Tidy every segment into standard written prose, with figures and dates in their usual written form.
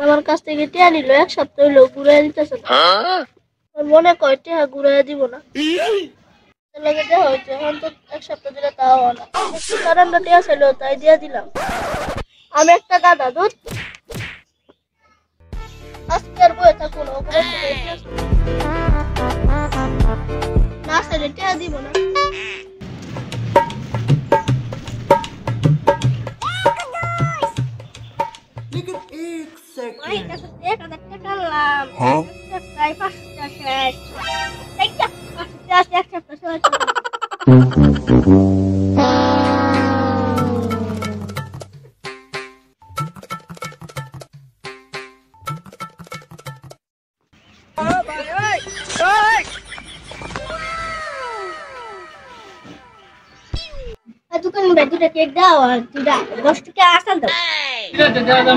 আমার কাছ থেকে টিয়া নিল, এক সপ্তাহ হইলো ঘুরাই দিতেছে না। মনে কয় টিয়া ঘুরাই দিব না, লাগে দেওয়া হয়েছে। এখন তো এক সপ্তাহ দিলে তাও না, কারণটা টিয়া ছিল তাই দিয়ে দিলাম। আমি একটা গাদা দুধ আজকে আর বয়ে থাকুন, না চাইলে টিয়া দিব না। দোকান দুটা কেক দাও আর দুটা 10 টাকা আসাল দাও।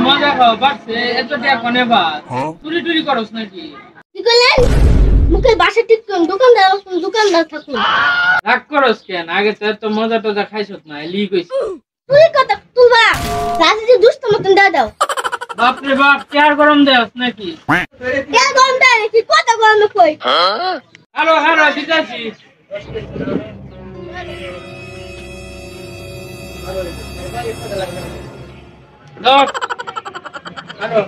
মজা খাও বাড়ছে এত টাকা কোনে বাদ চুরি টুরি করছ নাকি? কি করলেন? মুখে বাসা ঠিক করুন, দোকানদার থাকুন। রাগ করস কেন? আগে তো মজা টজা খাইছত না, এলি কইছি। তুই কথা তুলবা রাজি যে দুষ্ট মতন দাও। বাপ রে বাপ, কেয়ার গরম দেওস নাকি? কে গরম দেয় নাকি? কথা গরম কই? হ্যালো হ্যালো দিতাছি। লোক hello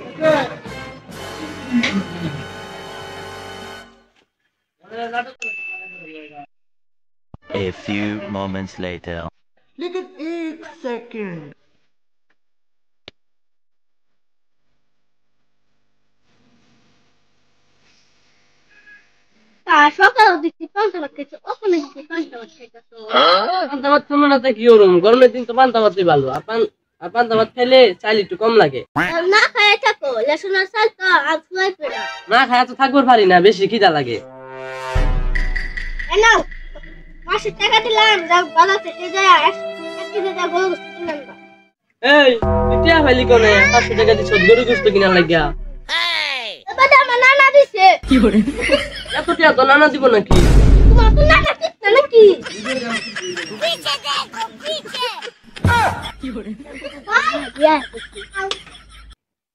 A few moments later. लेकिन एक सेकंड সকালে দিচ্ছি পান্তা খেয়েছো, ওখানে দিচ্ছি পান্তা খেয়েছো। পান্তা ভাত খাবো না কি ওরম? গরমের দিন তো পান্তা ভাতই ভালো। আর পান্তা ভাত খাইলে চাইলে একটু কম লাগে। না খায় থাকো, লেসুনের চাল তো আর ফুলাই পেড়া। না খায় তো থাকবার পারি না, বেশি খিদা লাগে। নাও 500 টাকা দিলাম, যাও বাজার থেকে যায় 1 কেজি দা গরু গোশত কিনে আনবা। এই তুই টিয়া ফাইলি কোনে? 500 টাকা দিয়ে গরু গোশত কিনা লাগিয়া। এবার আমার নানা দিছে। কি করে এত টিয়া তো নানা দিব নাকি? তোমার তো নানা দিছে নাকি? পিছে দেখো পিছে। কি করে ইয়া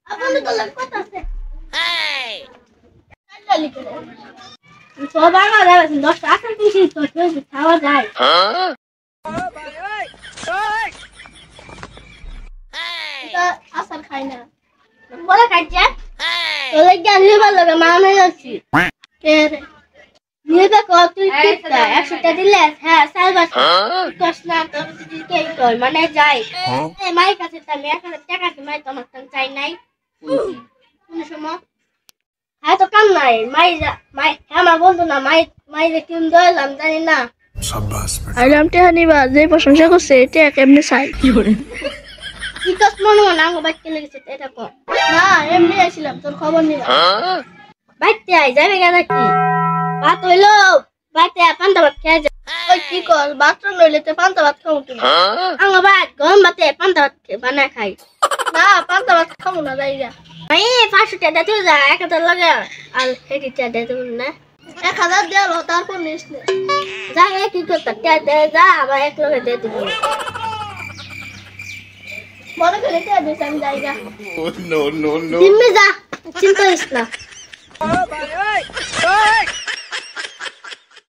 আপনি তো লাগ কথা আছে। এই চালি করে সব বাবা যাবে 10 টাকা কিনছি তো খাওয়া যায়। এটা আসার খাই না, বলে খাইছে তোলে জ্ঞান নিবার লাগে মানে যাচ্ছি। কে রে নিবে কত তুই কিটা 100 টাকা দিলে? হ্যাঁ সালবাস কষ্ট না তো কে কর মানে যাই। এই মাই কাছে তো আমি 1000 টাকা কি মাই তোমার কাছে চাই নাই কোন সময়। হ্যাঁ তো কাম নাই মাই আমার বন্ধু না, মাই যে কিন দইলাম জানি না। শাবাশ বেটা আইলাম টেহা নিবা, যে প্রশংসা করছে এটা কেমনে চাই। কি করে কি কস মনে মনে আঙ্গ বাইকে লেগেছে এটা কর না, এমনি আইছিলাম তোর খবর নিবা। বাইতে আই যাবে কেন কি ভাত হইলো? বাইতে পান্তা ভাত খেয়ে যা। ওই কি কর বাথরুম লইলে তো পান্তা ভাত খাবো তুমি? আঙ্গ ভাত গরম ভাতে পান্তা ভাত বানায় খাই না, পান্তা ভাত খাবো না যাইগা। ভাই 500 টাকা দিতে যা 1000 লাগে আর হেটি টাকা দিতে না 1000 দেব তারপর নিস না যা। কি করতে টাকা দে যা, আবার এক লগে দিয়ে দিব। বড় করে টাকা দিস আমি যাইগা। নো নো নো দিমে যা, চিন্তা করিস না।